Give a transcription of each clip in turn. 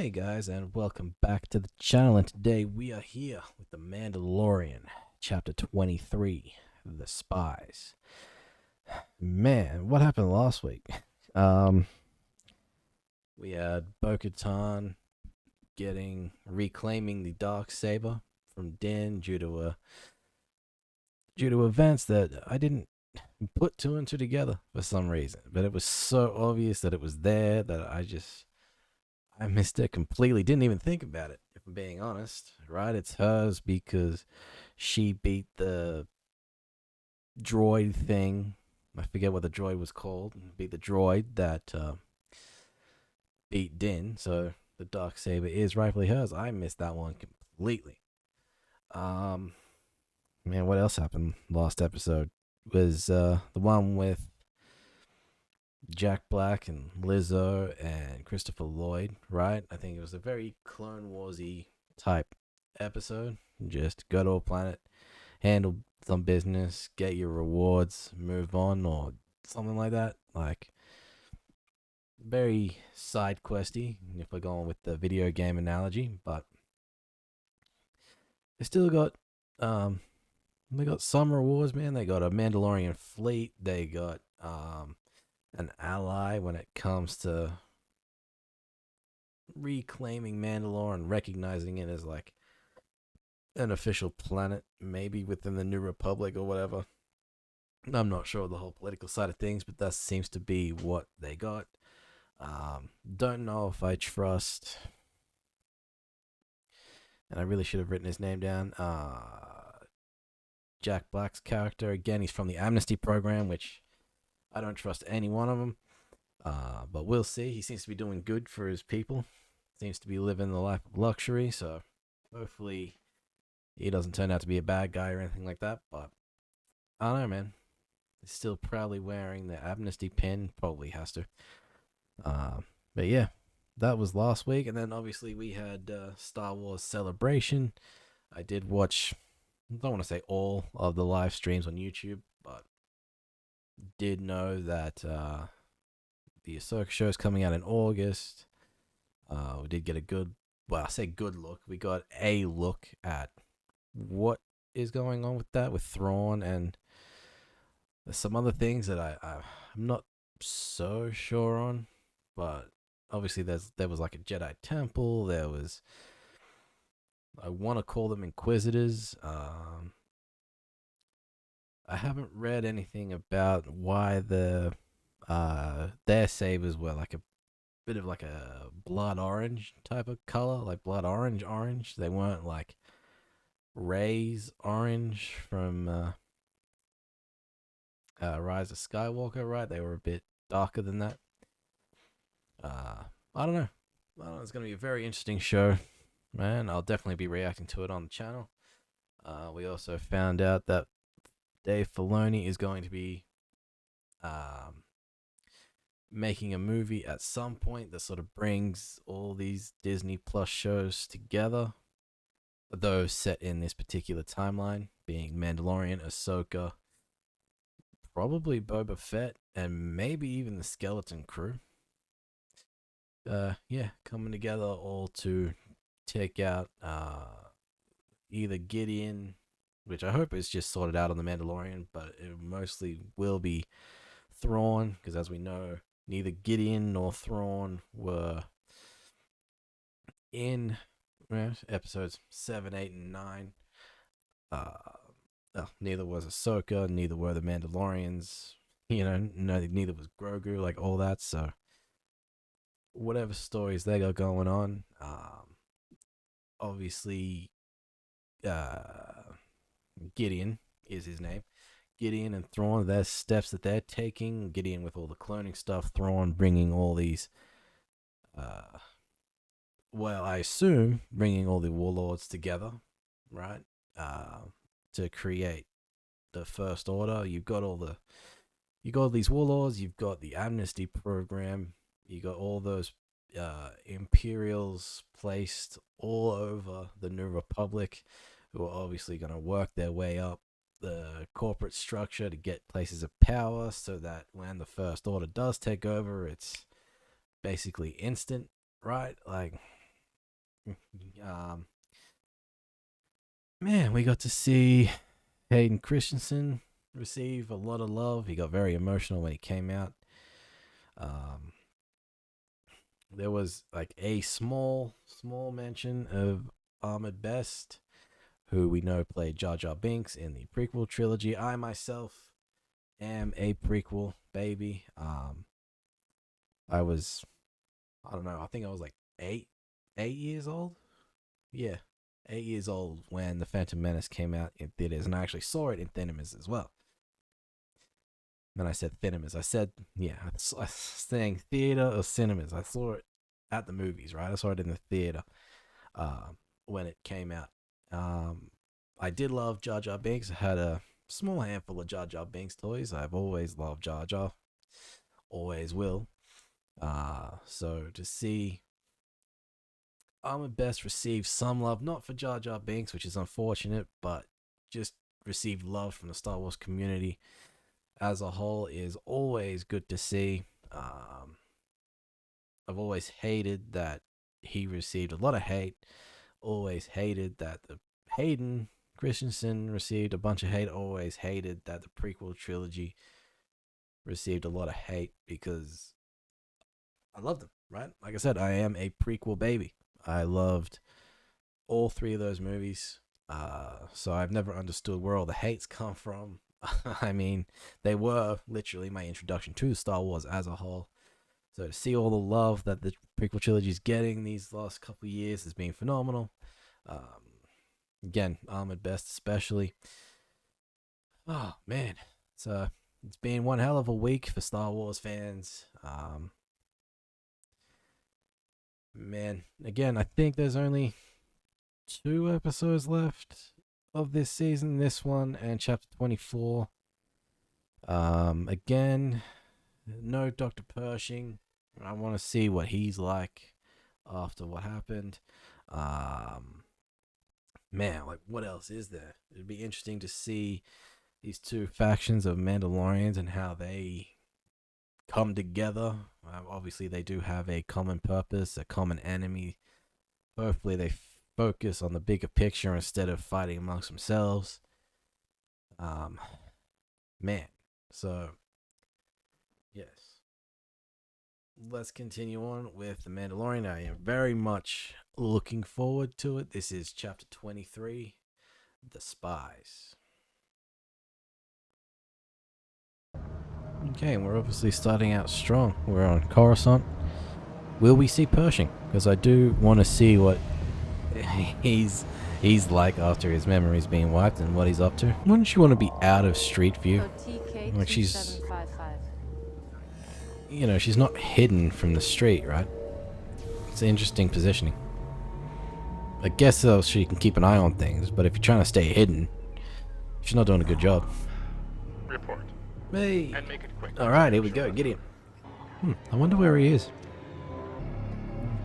Hey guys, and welcome back to the channel. And today we are here with the Mandalorian, chapter 23, The Spies. Man, what happened last week? Um, we had Bo-Katan reclaiming the dark saber from Din due to events that I didn't put two and two together for some reason. But it was so obvious that it was there that I missed it completely. Didn't even think about it, if I'm being honest. Right? It's hers because she beat the droid thing. I forget what the droid was called. Beat the droid that beat Din. So the dark saber is rightfully hers. I missed that one completely. Um, Man, what else happened last episode? Was the one with Jack Black and Lizzo and Christopher Lloyd, right? I think it was a very Clone Warsy type episode. Just go to a planet, handle some business, get your rewards, move on, or something like that. Like very side questy, if we're going with the video game analogy. But they still got they got some rewards, man. They got a Mandalorian fleet. They got an ally when it comes to reclaiming Mandalore and recognizing it as like an official planet, maybe within the New Republic or whatever. I'm not sure of the whole political side of things, but that seems to be what they got. Don't know if I trust, and I really should have written his name down. Jack Black's character again. He's from the Amnesty program, which I don't trust any one of them. But we'll see. He seems to be doing good for his people. Seems to be living the life of luxury. So hopefully he doesn't turn out to be a bad guy or anything like that. But I don't know, man. He's still proudly wearing the amnesty pin. Probably has to. But yeah, that was last week. And then obviously we had Star Wars Celebration. I did watch, I don't want to say all of the live streams on YouTube, but did know that the Ahsoka show is coming out in August. We did get a good, well, I say good look. We got a look at what is going on with that, with Thrawn, and there's some other things that I'm not so sure on. But obviously, there was like a Jedi temple. There was, I want to call them Inquisitors. I haven't read anything about why their sabers were like a bit of like a blood orange type of color, like blood orange. They weren't like Rey's orange from Rise of Skywalker, right? They were a bit darker than that. I don't know. It's gonna be a very interesting show, man. I'll definitely be reacting to it on the channel. We also found out that Dave Filoni is going to be making a movie at some point that sort of brings all these Disney Plus shows together, though set in this particular timeline, being Mandalorian, Ahsoka, probably Boba Fett, and maybe even the Skeleton Crew. Yeah, coming together all to take out either Gideon, which I hope is just sorted out on the Mandalorian, but it mostly will be Thrawn, because as we know, neither Gideon nor Thrawn were in episodes 7, 8, and 9. Neither was Ahsoka, neither were the Mandalorians. No, neither was Grogu, like all that. So whatever stories they got going on, obviously, Gideon is his name. Gideon and Thrawn, there's steps that they're taking. Gideon with all the cloning stuff, Thrawn bringing all these, well, I assume bringing all the warlords together, right? To create the First Order. You got all these warlords. You've got the amnesty program. You got all those Imperials placed all over the New Republic, who are obviously going to work their way up the corporate structure to get places of power, so that when the First Order does take over, it's basically instant, right? Like, Um, man, we got to see Hayden Christensen receive a lot of love. He got very emotional when he came out. Um, there was like a small mention of Ahmed Best, who we know played Jar Jar Binks in the prequel trilogy. I myself am a prequel baby. I was, I don't know, I think I was like 8 years old. Yeah, 8 years old when The Phantom Menace came out in theaters, and I actually saw it in cinemas as well. Then I said cinemas. I said, yeah, I was saying theater or cinemas. I saw it at the movies, right? I saw it in the theater when it came out. I did love Jar Jar Binks. I had a small handful of Jar Jar Binks toys. I've always loved Jar Jar. Always will. So to see Ahmed Best receive some love, not for Jar Jar Binks, which is unfortunate, but just received love from the Star Wars community as a whole is always good to see. I've always hated that he received a lot of hate. Always hated that the Hayden Christensen received a bunch of hate. Always hated that the prequel trilogy received a lot of hate because I loved them, right? Like I said, I am a prequel baby. I loved all three of those movies. So I've never understood where all the hates come from. I mean, they were literally my introduction to Star Wars as a whole. So to see all the love that the prequel trilogy is getting these last couple of years has been phenomenal. Again, Ahmed Best especially. Oh man, it's been one hell of a week for Star Wars fans. Man, again, I think there's only 2 episodes left of this season. This one and chapter 24. Again, no Dr. Pershing. I want to see what he's like after what happened. Man, like what else is there? It'd be interesting to see these 2 factions of Mandalorians and how they come together. Obviously, they do have a common purpose, a common enemy. Hopefully, they focus on the bigger picture instead of fighting amongst themselves. Man, so yes, let's continue on with The Mandalorian. I am very much looking forward to it. This is chapter 23, The Spies. Okay, and we're obviously starting out strong. We're on Coruscant. Will we see Pershing? Because I do want to see what he's like after his memory's being wiped and what he's up to. Wouldn't you want to be out of street view? Like she's, you know, she's not hidden from the street, right? It's an interesting positioning. I guess so she can keep an eye on things, but if you're trying to stay hidden, she's not doing a good job. Report. Hey. And make it quick. Alright, here we go. Gideon. I wonder where he is.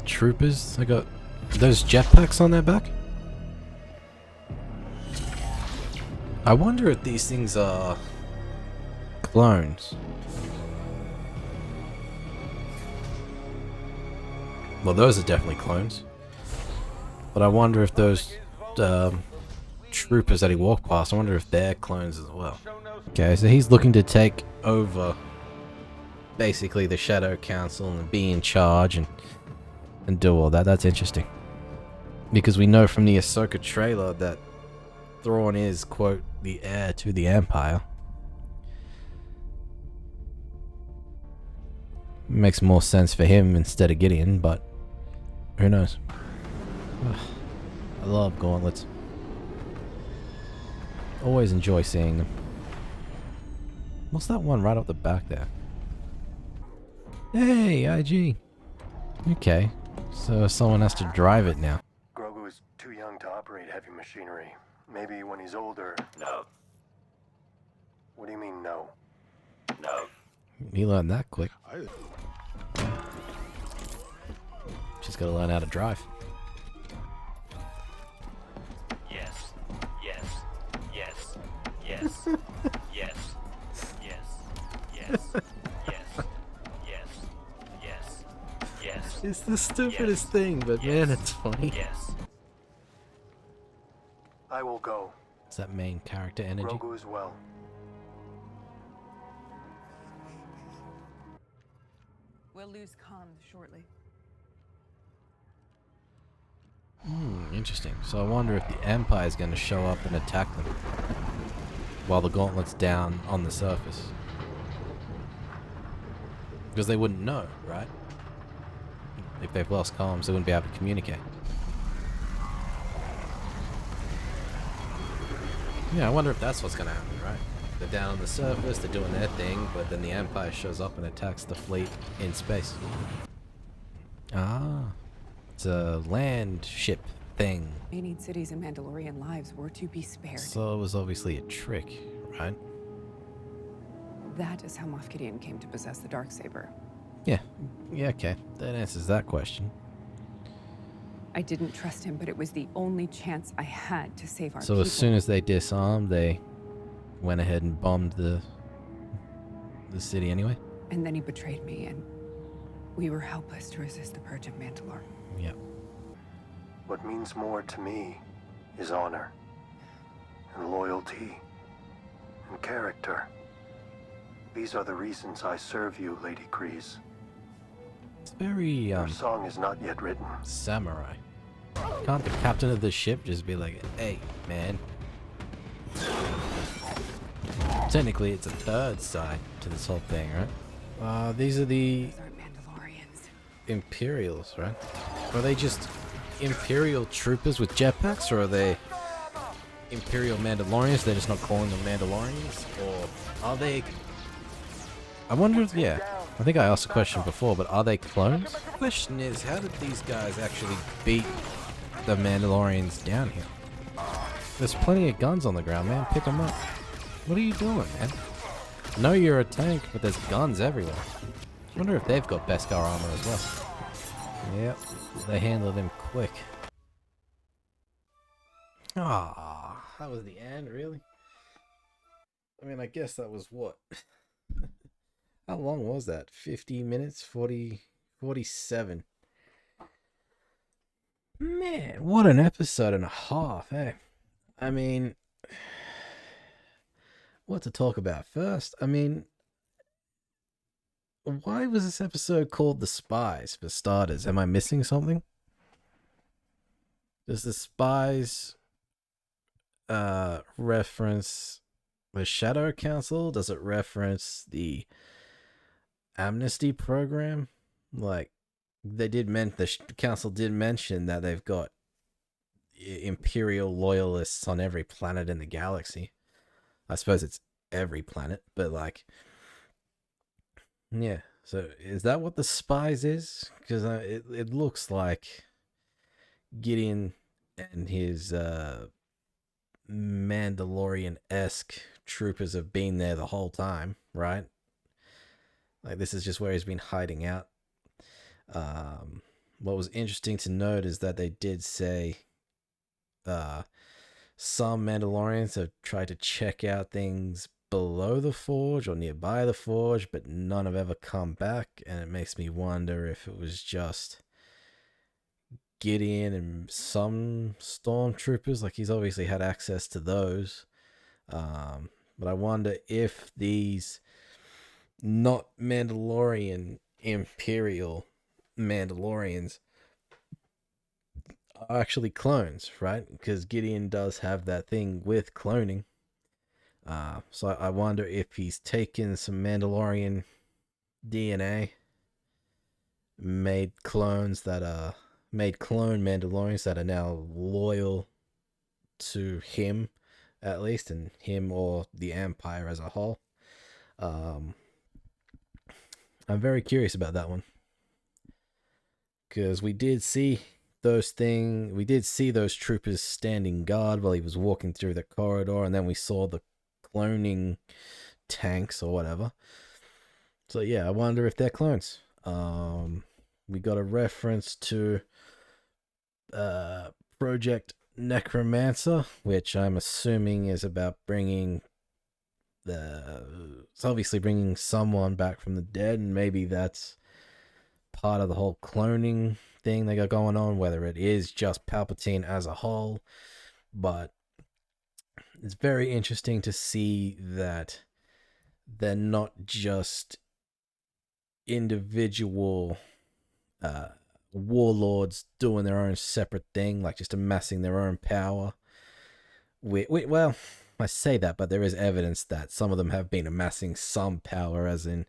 Troopers. I got those jetpacks on their back. I wonder if these things are clones. Well, those are definitely clones. But I wonder if those troopers that he walked past, I wonder if they're clones as well. Okay, so he's looking to take over basically the Shadow Council and be in charge and do all that. That's interesting. Because we know from the Ahsoka trailer that Thrawn is, quote, the heir to the Empire. Makes more sense for him instead of Gideon, but who knows? I love gauntlets. Always enjoy seeing them. What's that one right off the back there? Hey, IG. Okay, so someone has to drive it now. Grogu is too young to operate heavy machinery. Maybe when he's older. No. What do you mean, no? No. He learned that quick. Just gotta learn how to drive. Yes. Yes. Yes. Yes. Yes. Yes. Yes. Yes. Yes. Yes. Yes. It's the stupidest Yes. thing, but man, Yes. it's funny. Yes. I will go. It's that main character energy. Grogu as well. We'll lose comms shortly. Interesting. So I wonder if the Empire's going to show up and attack them while the Gauntlet's down on the surface. Because they wouldn't know, right? If they've lost comms, they wouldn't be able to communicate. Yeah, I wonder if that's what's going to happen, right? They're down on the surface, they're doing their thing, but then the Empire shows up and attacks the fleet in space. Ah. It's a land ship thing. 18 cities and Mandalorian lives were to be spared. So it was obviously a trick, right? That is how Moff Gideon came to possess the Darksaber. Yeah. Yeah, okay. That answers that question. I didn't trust him, but it was the only chance I had to save our So people. as soon as they disarmed, they went ahead and bombed the city anyway? And then he betrayed me, and we were helpless to resist the purge of Mandalore. Yeah. What means more to me is honor, and loyalty, and character. These are the reasons I serve you, Lady Kryze. It's very, Your song is not yet written. samurai. Can't the captain of the ship just be like, hey, man. Technically, it's a third side to this whole thing, right? These are the These aren't Mandalorians. Imperials, right? Are they just Imperial troopers with jetpacks, or are they Imperial Mandalorians? They're just not calling them Mandalorians? Or are they... I wonder if, yeah, I think I asked a question before, but are they clones? The question is, how did these guys actually beat the Mandalorians down here? There's plenty of guns on the ground, man. Pick them up. What are you doing, man? I know you're a tank, but there's guns everywhere. I wonder if they've got Beskar armor as well. Yep, they handled him quick. Ah, that was the end, really? I mean, I guess that was what? How long was that? 50 minutes? 47. Man, what an episode and a half, eh? I mean, what to talk about first? I mean, why was this episode called The Spies, for starters? Am I missing something? Does The Spies reference the Shadow Council? Does it reference the amnesty program? Like, they did the council did mention that they've got Imperial loyalists on every planet in the galaxy. I suppose it's every planet, but like, yeah. So is that what the Spies is? Because it looks like Gideon and his Mandalorian-esque troopers have been there the whole time, right? Like, this is just where he's been hiding out. What was interesting to note is that they did say some Mandalorians have tried to check out things below the forge or nearby the forge, but none have ever come back, and it makes me wonder if it was just Gideon and some stormtroopers. Like, he's obviously had access to those, but I wonder if these not Mandalorian Imperial Mandalorians are actually clones, right? Because Gideon does have that thing with cloning. So I wonder if he's taken some Mandalorian DNA, made clone Mandalorians that are now loyal to him, at least, and him or the Empire as a whole. I'm very curious about that one, because we did see those troopers standing guard while he was walking through the corridor, and then we saw the cloning tanks or whatever. So yeah, I wonder if they're clones. We got a reference to Project Necromancer, which I'm assuming is about it's obviously bringing someone back from the dead, and maybe that's part of the whole cloning thing they got going on, whether it is just Palpatine as a whole. But it's very interesting to see that they're not just individual warlords doing their own separate thing, like just amassing their own power. Well, I say that, but there is evidence that some of them have been amassing some power, as in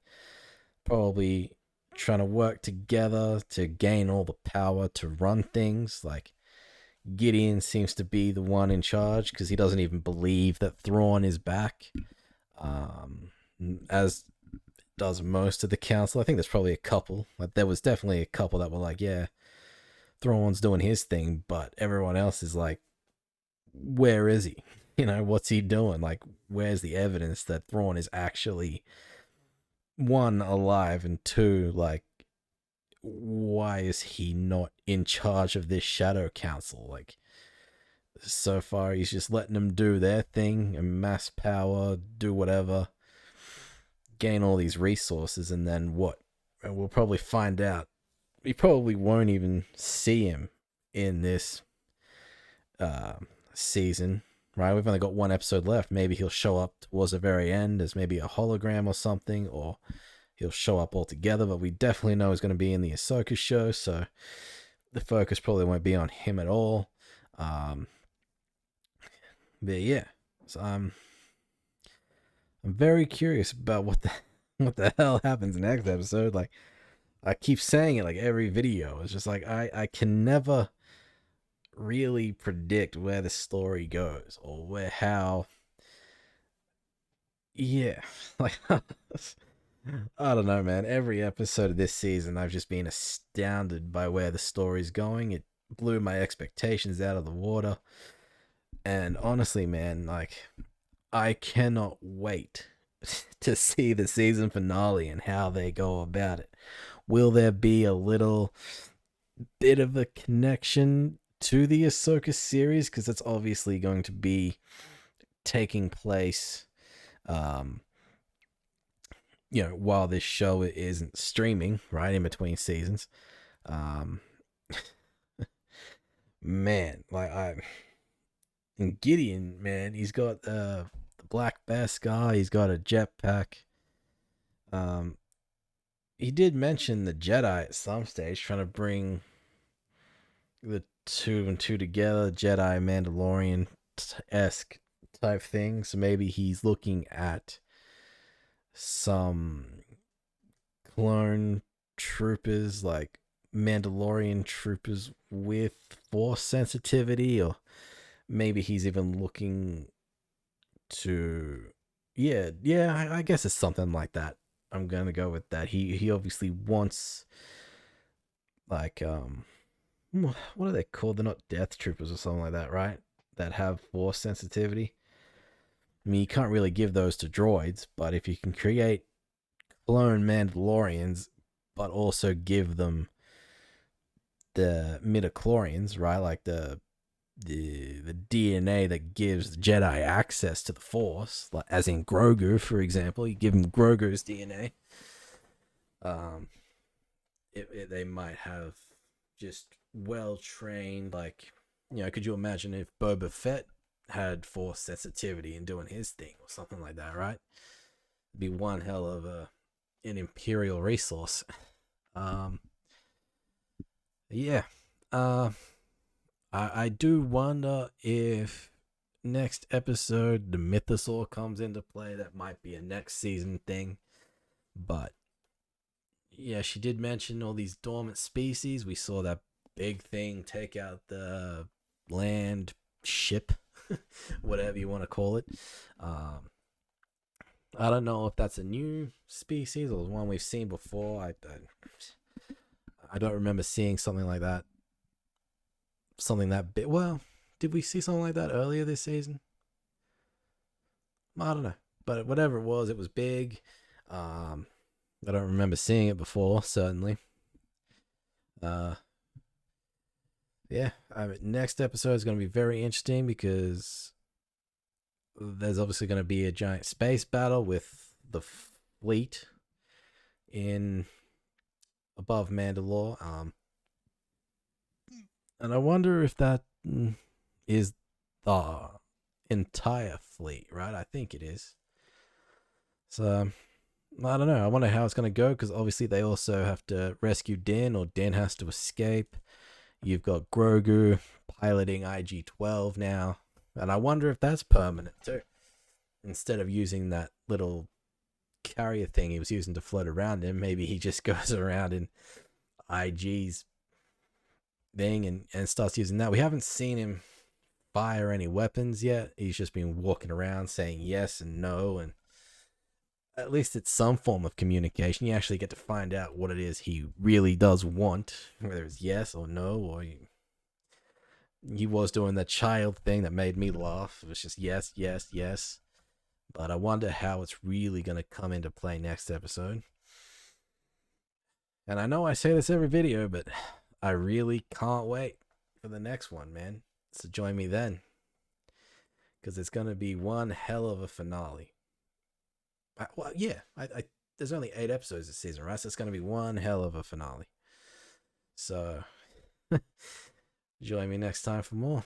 probably trying to work together to gain all the power to run things. Like Gideon seems to be the one in charge because he doesn't even believe that Thrawn is back, as does most of the council. I think there's probably a couple. Like there was definitely a couple that were like, yeah, Thrawn's doing his thing, but everyone else is like, where is he? What's he doing? Like, where's the evidence that Thrawn is actually, one, alive, and two, like, why is he not in charge of this Shadow Council? Like, so far he's just letting them do their thing, amass power, do whatever, gain all these resources, and then what? And we'll probably find out. We probably won't even see him in this season, right? We've only got one episode left. Maybe he'll show up towards the very end as maybe a hologram or something, or he'll show up altogether, but we definitely know he's going to be in the Ahsoka show, so the focus probably won't be on him at all. But yeah, so I'm very curious about what the hell happens next episode. Like, I keep saying it like every video. It's just like I can never really predict where the story goes or how. Yeah, like I don't know, man. Every episode of this season, I've just been astounded by where the story's going. It blew my expectations out of the water. And honestly, man, like, I cannot wait to see the season finale and how they go about it. Will there be a little bit of a connection to the Ahsoka series? Because it's obviously going to be taking place while this show isn't streaming, right, in between seasons. Man, like and Gideon, man, he's got the black Beskar, he's got a jetpack. He did mention the Jedi at some stage, trying to bring the two and two together, Jedi Mandalorian esque type thing. So maybe he's looking at some clone troopers, like Mandalorian troopers with force sensitivity, or maybe he's even looking to I guess it's something like that. I'm gonna go with that. He obviously wants, like, what are they called? They're not death troopers or something like that, right? That have force sensitivity. I mean, you can't really give those to droids, but if you can create clone Mandalorians, but also give them the midichlorians, right? Like the DNA that gives Jedi access to the Force, like as in Grogu, for example. You give him Grogu's DNA. They might have just well-trained, like, could you imagine if Boba Fett had Force sensitivity and doing his thing or something like that, right? It'd be one hell of an Imperial resource. Yeah. I do wonder if next episode the Mythosaur comes into play. That might be a next season thing. But yeah, she did mention all these dormant species. We saw that big thing take out the land ship, whatever you want to call it. I don't know if that's a new species or one we've seen before. I don't remember seeing something like that. Something that big. Well, did we see something like that earlier this season? I don't know. But whatever it was big. I don't remember seeing it before, certainly. Yeah. Next episode is going to be very interesting because there's obviously going to be a giant space battle with the fleet in above Mandalore. And I wonder if that is the entire fleet, right? I think it is. So I don't know. I wonder how it's going to go, because obviously they also have to rescue Din, or Din has to escape. You've got Grogu piloting IG-12 now, and I wonder if that's permanent too. Instead of using that little carrier thing he was using to float around in, maybe he just goes around in IG's thing and starts using that. We haven't seen him fire any weapons yet. He's just been walking around saying yes and no, and at least it's some form of communication. You actually get to find out what it is he really does want, whether it's yes or no, or he was doing that child thing that made me laugh. It was just yes, yes, yes. But I wonder how it's really going to come into play next episode. And I know I say this every video, but I really can't wait for the next one, man. So join me then, because it's going to be one hell of a finale. Well, yeah, there's only 8 episodes this season, right? So it's going to be one hell of a finale. So join me next time for more.